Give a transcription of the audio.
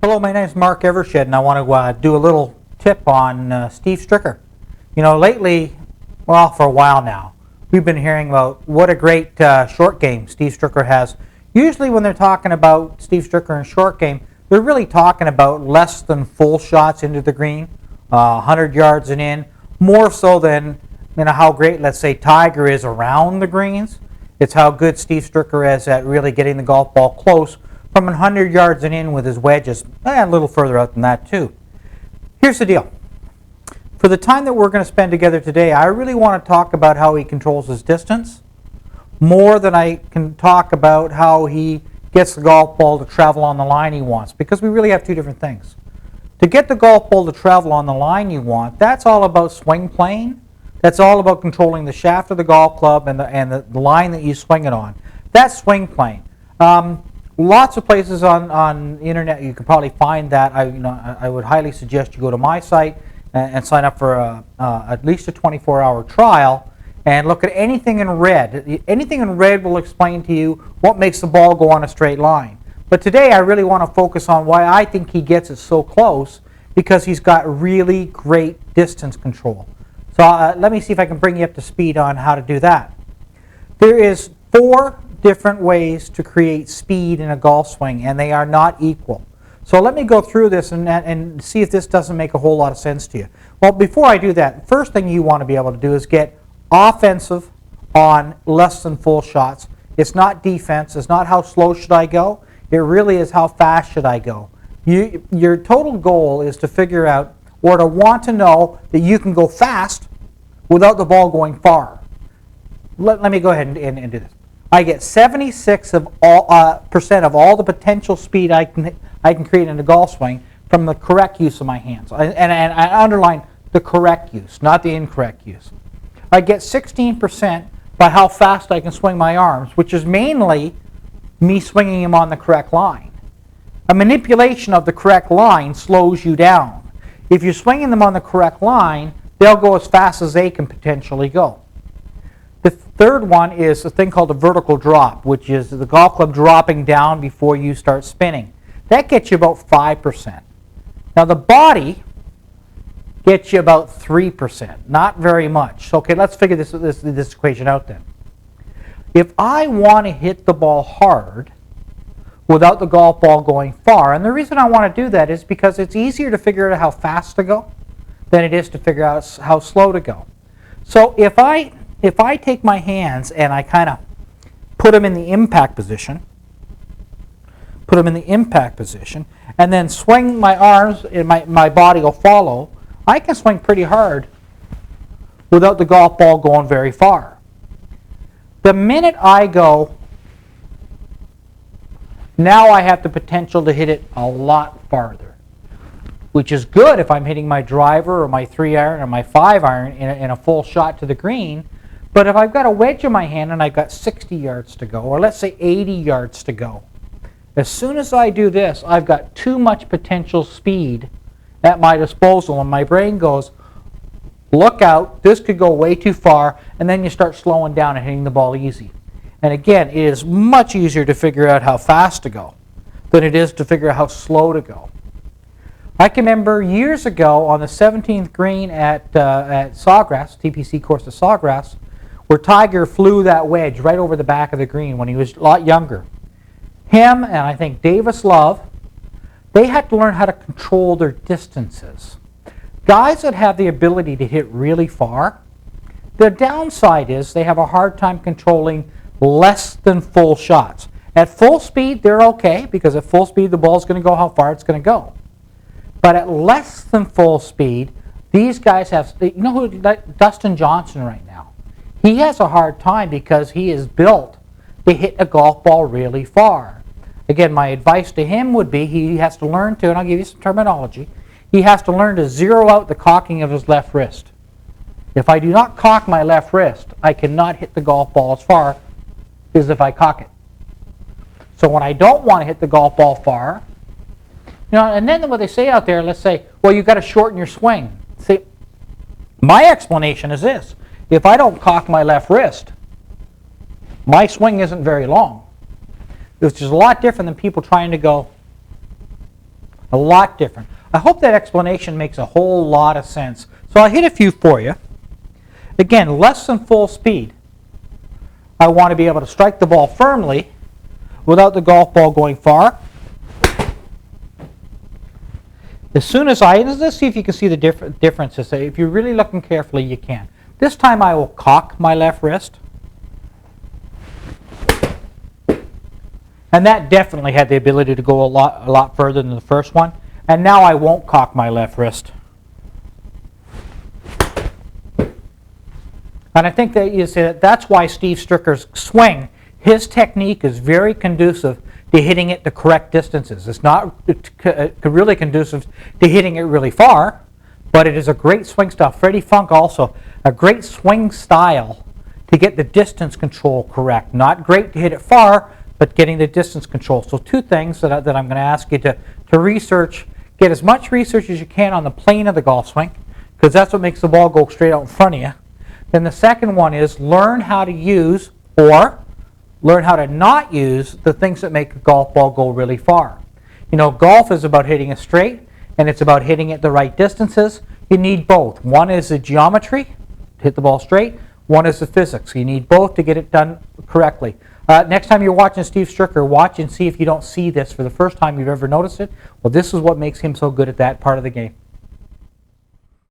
Hello, my name is Mark Evershed, and I want to do a little tip on Steve Stricker. You know, lately, well, for a while now, we've been hearing about what a great short game Steve Stricker has. Usually when they're talking about Steve Stricker and short game, they're really talking about less than full shots into the green, 100 yards and in, more so than how great, let's say, Tiger is around the greens. It's how good Steve Stricker is at really getting the golf ball close from 100 yards and in with his wedges, and a little further out than that too. Here's the deal. For the time that we're going to spend together today, I really want to talk about how he controls his distance more than I can talk about how he gets the golf ball to travel on the line he wants, because we really have two different things. To get the golf ball to travel on the line you want, that's all about swing plane. That's all about controlling the shaft of the golf club and the line that you swing it on. That's swing plane. Lots of places on the internet you can probably find that. I would highly suggest you go to my site and sign up for at least a 24-hour trial and look at anything in red. Anything in red will explain to you what makes the ball go on a straight line. But today I really want to focus on why I think he gets it so close, because he's got really great distance control. So let me see if I can bring you up to speed on how to do that. There is 4 different ways to create speed in a golf swing, and they are not equal. So let me go through this and see if this doesn't make a whole lot of sense to you. Well, before I do that, the first thing you want to be able to do is get offensive on less than full shots. It's not defense. It's not how slow should I go. It really is how fast should I go. Your total goal is to figure out or to want to know that you can go fast without the ball going far. Let me go ahead and do this. I get 76% of all the potential speed I can create in a golf swing from the correct use of my hands. And I underline the correct use, not the incorrect use. I get 16% by how fast I can swing my arms, which is mainly me swinging them on the correct line. A manipulation of the correct line slows you down. If you're swinging them on the correct line, they'll go as fast as they can potentially go. The third one is a thing called a vertical drop, which is the golf club dropping down before you start spinning. That gets you about 5%. Now the body gets you about 3%, not very much. So, okay, let's figure this equation out then. If I want to hit the ball hard without the golf ball going far, and the reason I want to do that is because it's easier to figure out how fast to go than it is to figure out how slow to go. So if I take my hands and I kind of put them in the impact position, and then swing my arms and my body will follow, I can swing pretty hard without the golf ball going very far. The minute I go, now I have the potential to hit it a lot farther, which is good if I'm hitting my driver or my 3-iron or my 5-iron in a full shot to the green. But if I've got a wedge in my hand and I've got 60 yards to go, or let's say 80 yards to go, as soon as I do this, I've got too much potential speed at my disposal, and my brain goes, look out, this could go way too far, and then you start slowing down and hitting the ball easy. And again, it is much easier to figure out how fast to go than it is to figure out how slow to go. I can remember years ago on the 17th green at Sawgrass, TPC course of Sawgrass, where Tiger flew that wedge right over the back of the green when he was a lot younger. Him and I think Davis Love, they had to learn how to control their distances. Guys that have the ability to hit really far, the downside is they have a hard time controlling less than full shots. At full speed, they're okay, because at full speed, the ball's going to go how far it's going to go. But at less than full speed, these guys have, you know who, Dustin Johnson right now, he has a hard time because he is built to hit a golf ball really far. Again, my advice to him would be he has to learn to, and I'll give you some terminology, he has to learn to zero out the cocking of his left wrist. If I do not cock my left wrist, I cannot hit the golf ball as far as if I cock it. So when I don't want to hit the golf ball far, you know, and then what they say out there, let's say, well, you've got to shorten your swing. See, my explanation is this. If I don't cock my left wrist, my swing isn't very long. Which is a lot different than people trying to go A lot different. I hope that explanation makes a whole lot of sense. So I'll hit a few for you. Again, less than full speed. I want to be able to strike the ball firmly without the golf ball going far. As soon as let's see if you can see the differences. If you're really looking carefully, you can. This time I will cock my left wrist. And that definitely had the ability to go a lot further than the first one. And now I won't cock my left wrist. And I think that you say that's why Steve Stricker's swing, his technique is very conducive to hitting it the correct distances. It's not really conducive to hitting it really far, but it is a great swing style. Freddie Funk also, a great swing style to get the distance control correct. Not great to hit it far, but getting the distance control. So two things that I'm going to ask you to research. Get as much research as you can on the plane of the golf swing, because that's what makes the ball go straight out in front of you. Then the second one is learn how to use or learn how to not use the things that make a golf ball go really far. You know, golf is about hitting it straight, and it's about hitting it the right distances. You need both. One is the geometry, to hit the ball straight. One is the physics. You need both to get it done correctly. Next time you're watching Steve Stricker, watch and see if you don't see this for the first time you've ever noticed it. Well, this is what makes him so good at that part of the game.